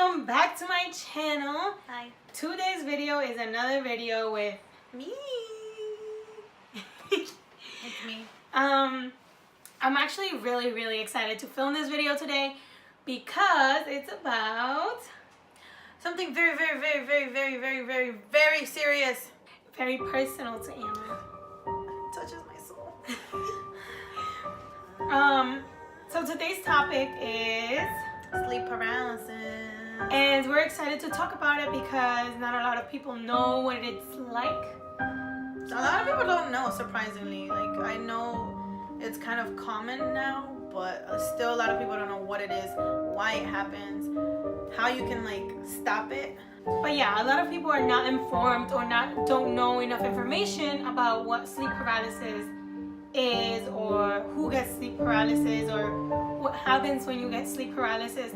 Welcome back to my channel. Hi. Today's video is another video with Me. It's me. I'm actually really excited to film this video today because it's about Something very serious. very personal to Anna. It touches my soul. So today's topic is Sleep paralysis. and we're excited to talk about it because not a lot of people know what it's like. A lot of people don't know, surprisingly. Like, I know it's kind of common now, but still a lot of people don't know what it is, why it happens, how you can like stop it. But yeah, a lot of people are not informed or don't know enough information about what sleep paralysis is, or who gets sleep paralysis, or what happens when you get sleep paralysis.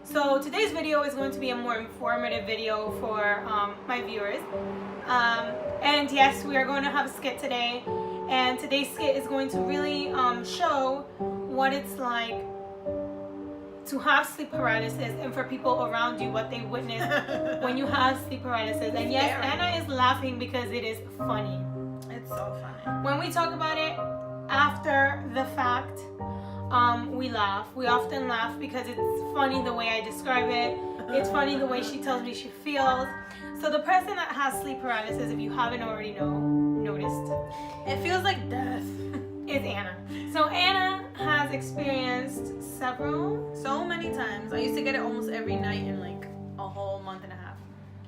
So today's video is going to be a more informative video for my viewers. And yes, we are going to have a skit today, and today's skit is going to really show what it's like to have sleep paralysis, and for people around you what they witness when you have sleep paralysis. And yes, Anna is laughing because it is funny. It's so funny. When we talk about it after the fact, we laugh. We often laugh because it's funny the way I describe it. It's funny the way she tells me she feels. So the person that has sleep paralysis, if you haven't already noticed, It feels like death. is Anna. So Anna has experienced several. So many times. I used to get it almost every night in like a whole month and a half.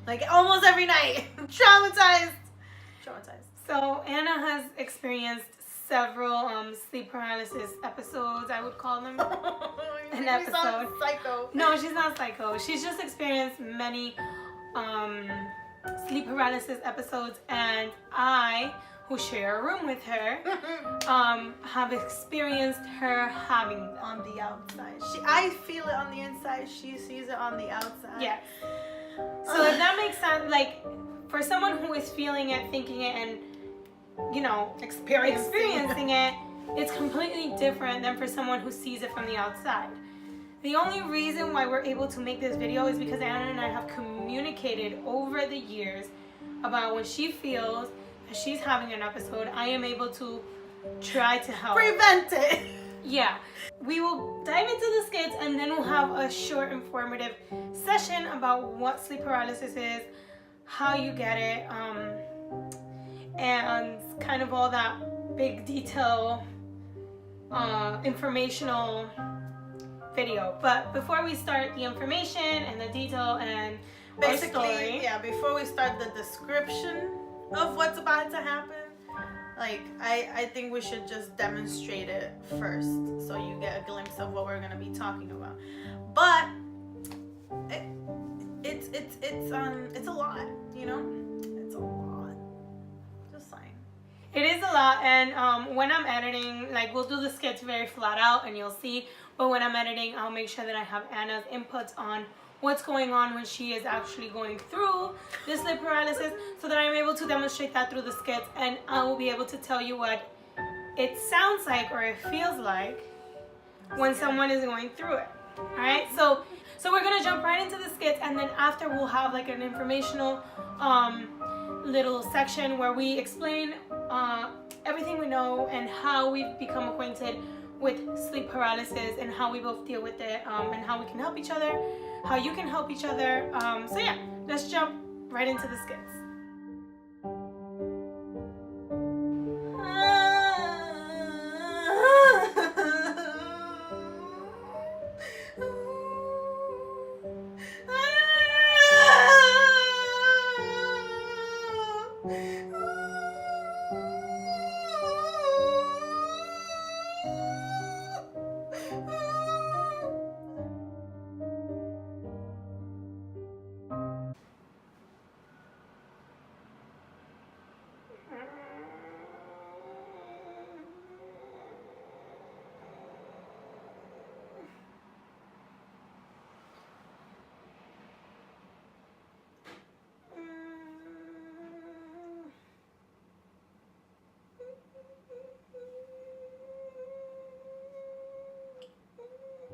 Like almost every night. Traumatized. So Anna has experienced several sleep paralysis episodes, I would call them. An episode. Psycho. No, she's not psycho. She's just experienced many sleep paralysis episodes, and I, who share a room with her, have experienced her having On the outside. I feel it on the inside. She sees it on the outside. yes. So if that makes sense, like for someone who is feeling it, thinking it, and experiencing it, it's completely different than for someone who sees it from the outside. The only reason why we're able to make this video is because Anna and I have communicated over the years about when she feels that she's having an episode, I am able to try to help. Prevent it. Yeah. We will dive into the skits, and then we'll have a short informative session about what sleep paralysis is, how you get it, and kind of all that big detail informational video. But before we start the information and the detail and Basically, our story, yeah, before we start the description of what's about to happen, like I think we should just demonstrate it first so you get a glimpse of what we're gonna be talking about. But it's a lot, It's a lot. Just saying. it is a lot. And when I'm editing, like, we'll do the skits very flat out and you'll see, but when I'm editing, I'll make sure that I have Anna's inputs on what's going on when she is actually going through this sleep paralysis, so that I'm able to demonstrate that through the skits, and I will be able to tell you what it sounds like or it feels like when someone is going through it. Alright, so we're gonna jump right into the skits, and then after we'll have like an informational little section where we explain everything we know and how we've become acquainted with sleep paralysis and how we both deal with it, and how we can help each other, how you can help each other. So yeah, let's jump right into the skits.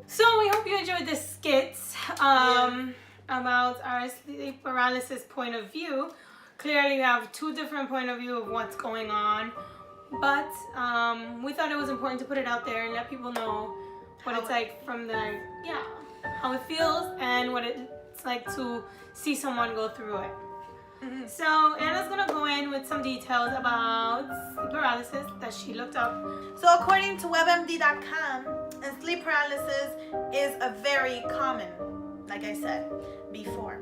So we hope you enjoyed the skits. about our sleep paralysis point of view. Clearly, we have two different point of view of what's going on, but we thought it was important to put it out there and let people know what it's like from the, how it feels and what it's like to see someone go through it. Mm-hmm. So Anna's gonna go in with some details about sleep paralysis that she looked up. So according to WebMD.com, sleep paralysis is a very common, like I said before.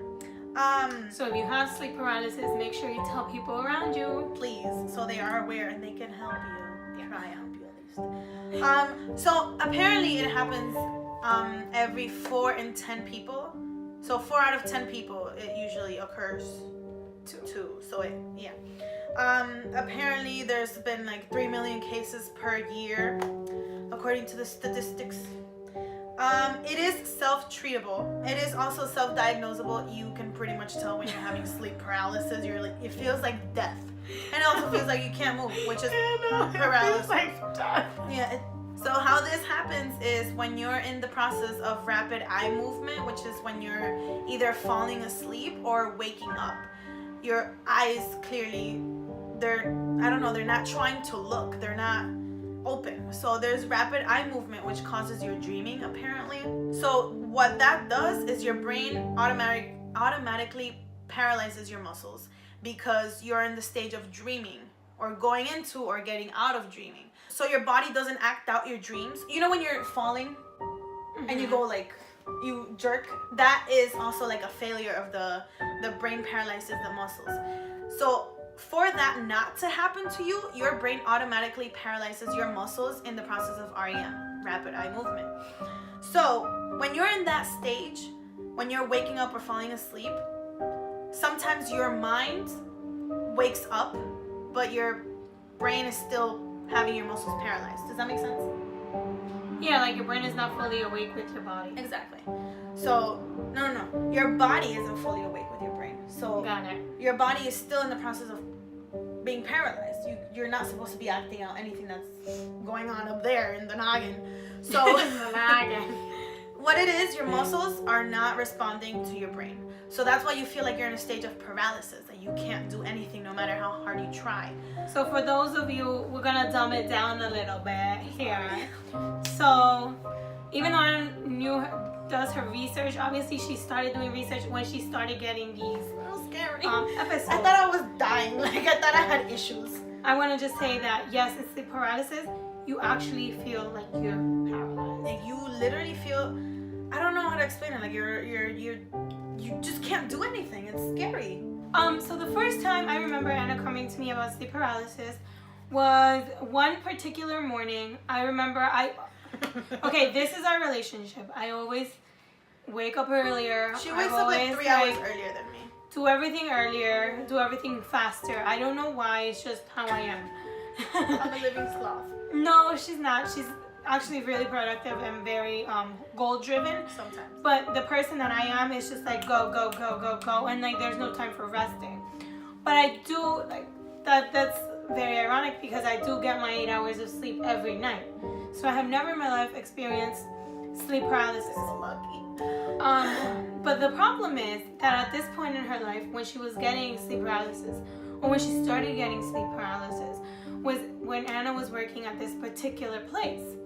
So if you have sleep paralysis, make sure you tell people around you. Please, so they are aware and they can help you. Try to help you at least. So apparently it happens every 4 in 10 people. So 4 out of 10 people, it usually occurs. Two. So apparently there's been like 3 million cases per year, according to the statistics. It is self-treatable. It is also self-diagnosable. You can pretty much tell when you're having sleep paralysis. You're like, it feels like death, and it also feels like you can't move, which is paralysis. It feels like death. Yeah. So how this happens is when you're in the process of rapid eye movement, which is when you're either falling asleep or waking up. Your eyes clearly, they're not trying to look. They're not open. So there's rapid eye movement, which causes your dreaming, apparently. So what that does is your brain automatically paralyzes your muscles because you're in the stage of dreaming or going into or getting out of dreaming. So your body doesn't act out your dreams. You know when you're falling and you go like, you jerk, that is also like a failure of the brain paralyzes the muscles. So for that not to happen to you, your brain automatically paralyzes your muscles in the process of REM, rapid eye movement. So when you're in that stage, when you're waking up or falling asleep, sometimes your mind wakes up, but your brain is still having your muscles paralyzed. Does that make sense? Yeah, like your brain is not fully awake with your body. Exactly. So, no. Your body isn't fully awake with your brain. So, got it. Your body is still in the process of being paralyzed. You're not supposed to be acting out anything that's going on up there in the noggin. So, the noggin. What it is, your muscles are not responding to your brain. So that's why you feel like you're in a stage of paralysis, that you can't do anything no matter how hard you try. So for those of you, we're gonna dumb it down a little bit here. So even though Anna does her research, obviously she started doing research when she started getting these scary episodes. I thought I was dying. Like I thought I had issues. I want to just say that yes, it's sleep paralysis. You actually feel like you're paralyzed. Like you literally feel, I don't know how to explain it. Like you just can't do anything. It's scary. So the first time I remember Anna coming to me about sleep paralysis was one particular morning. I remember okay, this is our relationship. I always wake up earlier. She wakes up like 3 hours earlier than me. Do everything earlier, do everything faster. I don't know why, it's just how I am. I'm a living sloth. No, she's not. She's actually really productive and very goal driven. Sometimes. But the person that I am is just like go, go, go, go, go, and like there's no time for resting. But I do like that's very ironic because I do get my 8 hours of sleep every night. So I have never in my life experienced sleep paralysis. So lucky. But the problem is that at this point in her life, when she was getting sleep paralysis, or when she started getting sleep paralysis, was when Anna was working at this particular place.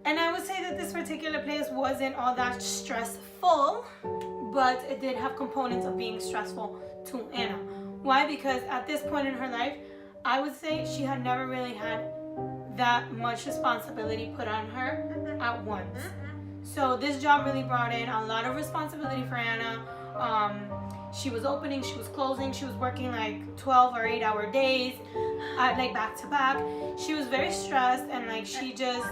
And I would say that this particular place wasn't all that stressful, but it did have components of being stressful to Anna. Why? Because at this point in her life, I would say she had never really had that much responsibility put on her at once. So this job really brought in a lot of responsibility for Anna. She was opening, she was closing, she was working like 12 or 8 hour days, like back to back. She was very stressed and like she just,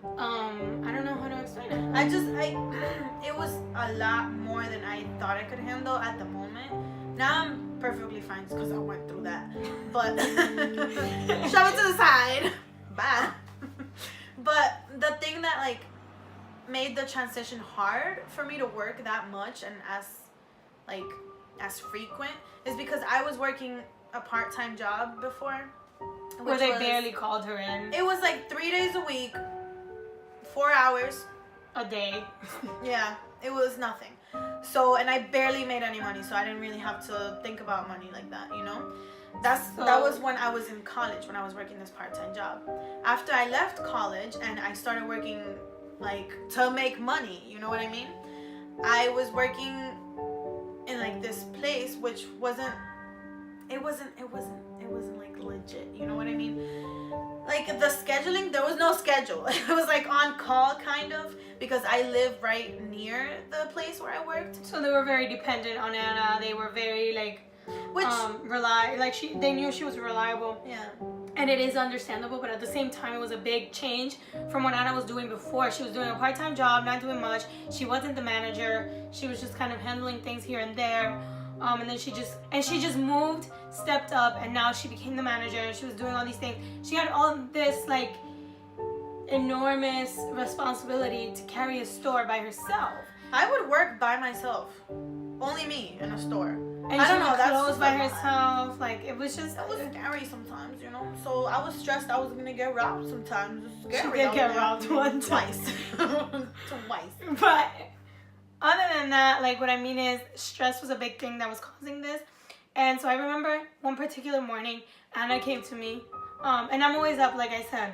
I don't know how to explain it. It was a lot more than I thought I could handle at the moment. Now I'm perfectly fine because I went through that. But shove it to the side. Bye. But the thing that like made the transition hard for me to work that much and as frequent is because I was working a part-time job before. Where they barely called her in. It was like 3 days a week, 4 hours. a day. Yeah, it was nothing. So, and I barely made any money, so I didn't really have to think about money like that, you know? That was when I was in college, when I was working this part-time job. After I left college and I started working like to make money, you know what I mean? I was working in like this place which wasn't like legit, you know what I mean? Like the scheduling, there was no schedule. It was like on call kind of, because I live right near the place where I worked. So they were very dependent on Anna. They were very like they knew she was reliable. Yeah. And it is understandable, but at the same time, it was a big change from what Anna was doing before. She was doing a part-time job, not doing much. She wasn't the manager. She was just kind of handling things here and there. And then she just moved, stepped up, and now she became the manager. And she was doing all these things. She had all this like enormous responsibility to carry a store by herself. I would work by myself, only me in a store. And I don't know, that's clothes by herself. Like it was just. That was scary sometimes, you know. So I was stressed. I was gonna get robbed sometimes. It was scary. She did get robbed one time. Twice. But other than that, like what I mean is, stress was a big thing that was causing this. And so I remember one particular morning, Anna came to me, and I'm always up, like I said.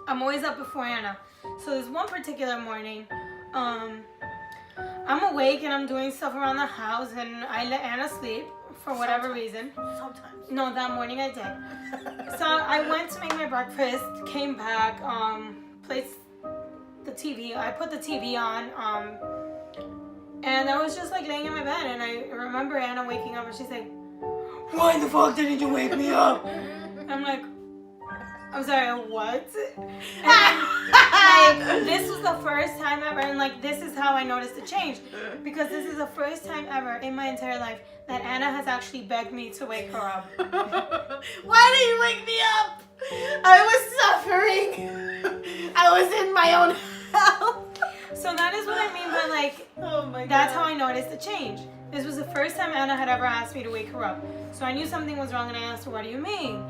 I'm always up before Anna. So this one particular morning, I'm awake and I'm doing stuff around the house and I let Anna sleep for whatever reason. Sometimes. No, that morning I did. So I went to make my breakfast, came back, placed the TV. I put the TV on, and I was just like laying in my bed, and I remember Anna waking up and she's like, "Why the fuck didn't you wake me up?" I'm like, I'm sorry, what? And like, this was the first time ever, and like, this is how I noticed the change. Because this is the first time ever in my entire life that Anna has actually begged me to wake her up. Why did you wake me up? I was suffering. I was in my own hell. So that is what I mean by like, oh my God. That's how I noticed the change. This was the first time Anna had ever asked me to wake her up. So I knew something was wrong and I asked her, "What do you mean?"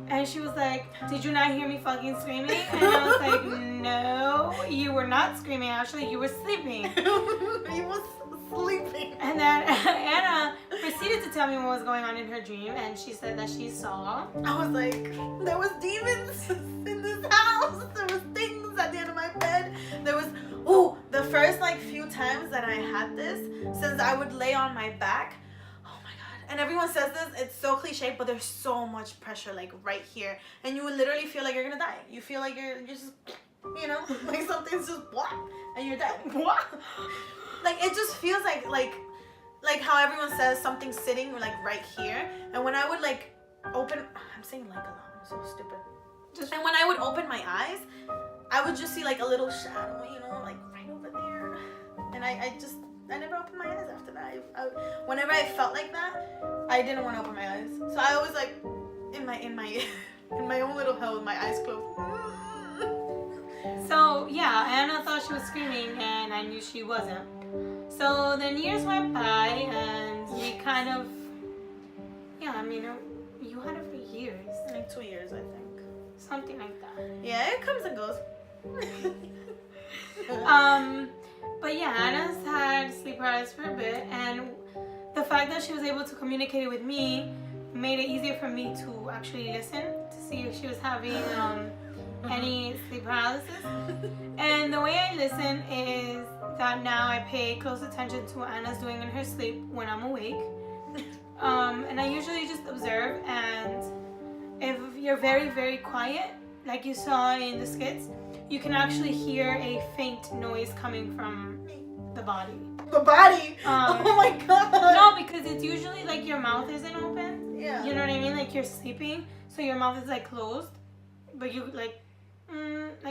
And she was like, "Did you not hear me fucking screaming?" And I was like, "No, you were not screaming. Actually, you were sleeping." You was sleeping. And then Anna proceeded to tell me what was going on in her dream. And she said that she saw. I was like, there was demons in this house. There was things at the end of my bed. There was, the first like few times that I had this, since I would lay on my back. And everyone says this, it's so cliche, but there's so much pressure like right here. And you would literally feel like you're gonna die. You feel like you're just, you know, like something's just and you're dead. Like it just feels like how everyone says something's sitting like right here. And when I would like open, I'm saying like a lot, I'm so stupid. And when I would open my eyes, I would just see like a little shadow, you know, like right over there. And I never opened my eyes after that. Whenever I felt like that, I didn't want to open my eyes. So I always like in my own little hell with my eyes closed. So yeah, Anna thought she was screaming and I knew she wasn't. So then years went by and we kind of, yeah, I mean, you had it for years. Like 2 years, I think. Something like that. Yeah, it comes and goes. But yeah, Anna's had sleep paralysis for a bit, and the fact that she was able to communicate it with me made it easier for me to actually listen to see if she was having any sleep paralysis. And the way I listen is that now I pay close attention to what Anna's doing in her sleep when I'm awake. And I usually just observe, and if you're very, very quiet, like you saw in the skits, you can actually hear a faint noise coming from the body. The body? Oh my God. No, because it's usually like your mouth isn't open. Yeah. You know what I mean? Like you're sleeping, so your mouth is like closed, but you like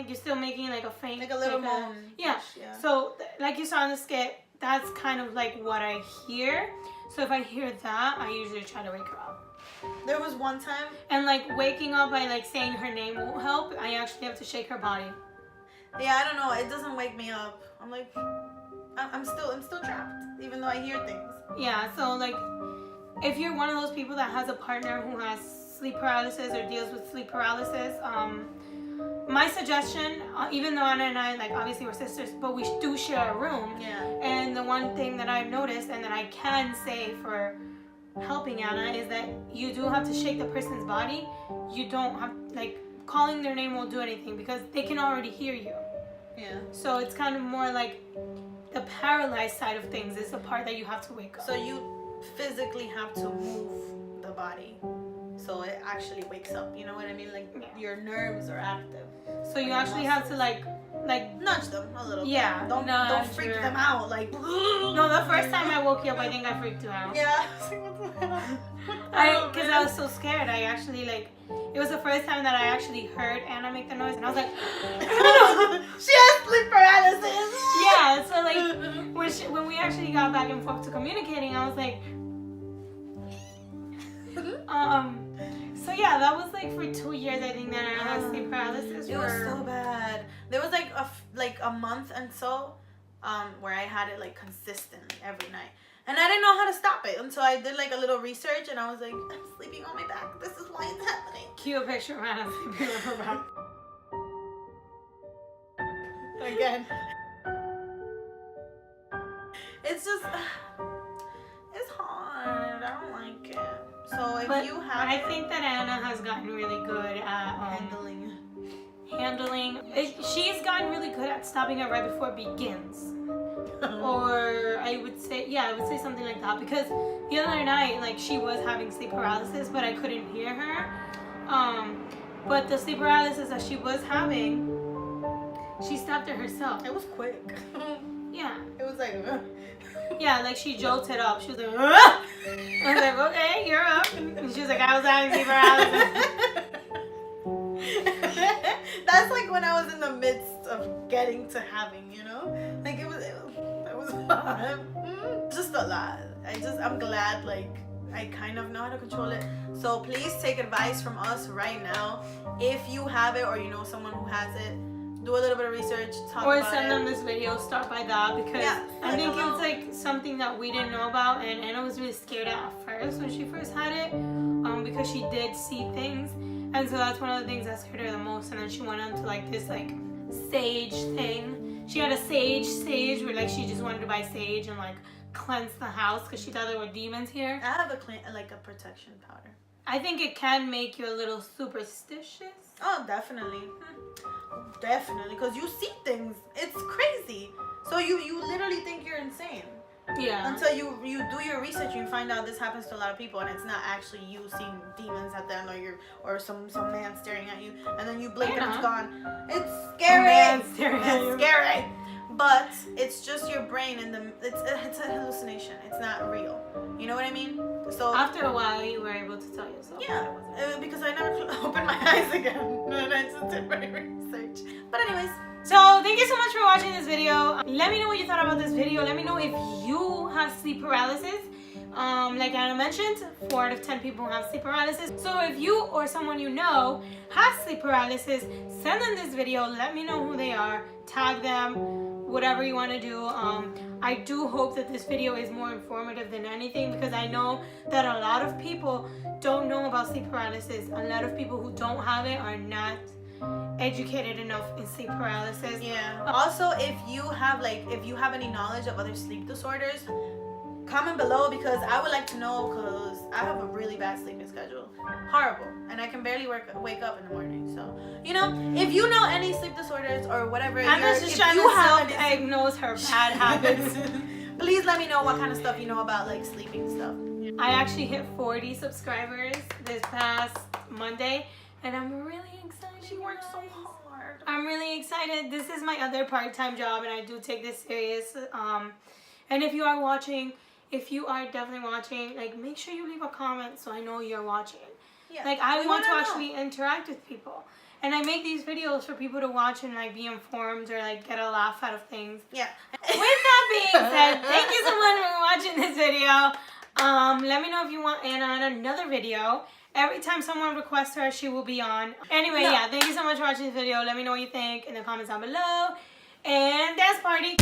you're still making like a faint, like a little moan. Yeah. So like you saw in the skit, that's kind of like what I hear. So if I hear that, I usually try to wake her up. There was one time, and like waking up by like saying her name won't help. I actually have to shake her body. Yeah, I don't know. It doesn't wake me up. I'm like, I'm still trapped, even though I hear things. Yeah. So like, if you're one of those people that has a partner who has sleep paralysis or deals with sleep paralysis, my suggestion, even though Anna and I, like, obviously we're sisters, but we do share a room. Yeah. And the one thing that I've noticed and that I can say for helping Anna is that you do have to shake the person's body. You don't have, like, calling their name won't do anything because they can already hear you. Yeah. So it's kind of more like the paralyzed side of things is the part that you have to wake up. So you physically have to move the body so it actually wakes up. You know what I mean? Like your nerves are active. So you actually have to like nudge them a little. Yeah. Bit. Don't freak them out. Like no, the first time I woke you up, I think I freaked you out. Yeah. Because I was so scared. I actually it was the first time that I actually heard Anna make the noise, and I was like, she has sleep paralysis. Yeah. So when we actually got back and forth to communicating, I was like, So yeah, that was like for 2 years. I think that I had sleep paralysis. It was so bad. There was like a month and so, where I had it like consistently every night, and I didn't know how to stop it until I did like a little research, and I was like, I'm sleeping on my back. This is why it's happening. Cue a picture of Anna sleeping on her back. Again. It's just, it's hard. I don't like it. So if you have, I think that Anna has gotten really good at handling. She's gotten really good at stopping it right before it begins. Or I would say something like that, because the other night, like, she was having sleep paralysis, but I couldn't hear her. But the sleep paralysis that she was having, she stopped it herself. It was quick. Yeah. It was like. Yeah, like she jolted up. She was like, I was like, okay, you're up. And she was like, I was having sleep paralysis. That's like when I was in the midst of getting to having, you know? Like it was just a lot. I'm glad, like, I kind of know how to control it. So please take advice from us right now. If you have it or you know someone who has it, do a little bit of research, talk about it. Or send them this video, start by that, because I think it's like something that we didn't know about, and Anna was really scared at first when she first had it, because she did see things, and so that's one of the things that scared her the most. And then she went on to like this like sage thing. She had a sage where like she just wanted to buy sage and like cleanse the house because she thought there were demons here. I have a protection powder. I think it can make you a little superstitious. Oh, definitely. Definitely, because you see things. It's crazy. So you literally think you're insane. Yeah. Until you do your research and you find out this happens to a lot of people, and it's not actually you seeing demons at the end, or some man staring at you, and then you blink and it's gone. It's scary. It's scary. But it's just your brain, and it's a hallucination. It's not real. You know what I mean? So after a while, you were able to tell yourself. Yeah, because I never opened my eyes again, and I just did my research. But anyways. So thank you so much for watching this video. Let me know what you thought about this video. Let me know if you have sleep paralysis. Like Anna mentioned, 4 out of 10 people have sleep paralysis. So if you or someone you know has sleep paralysis, send them this video. Let me know who they are. Tag them. Whatever you want to do. I do hope that this video is more informative than anything, because I know that a lot of people don't know about sleep paralysis. A lot of people who don't have it are not educated enough in sleep paralysis. Yeah. Also, if you have any knowledge of other sleep disorders, comment below, because I would like to know, because I have a really bad sleeping schedule. Horrible. And I can barely wake up in the morning. So, you know, if you know any sleep disorders or whatever, I'm just trying to self-diagnose her bad habits. Please let me know what kind of stuff you know about, like, sleeping stuff. I actually hit 40 subscribers this past Monday, and I'm really excited. She worked so hard. I'm really excited. This is my other part-time job, and I do take this serious. And if you are watching, if you are definitely watching, like, make sure you leave a comment so I know you're watching. Yeah. Like, I want to actually interact with people. And I make these videos for people to watch and, like, be informed or, like, get a laugh out of things. Yeah. With that being said, thank you so much for watching this video. Let me know if you want Anna on another video. Every time someone requests her, she will be on. Anyway, yeah, thank you so much for watching this video. Let me know what you think in the comments down below. And dance party.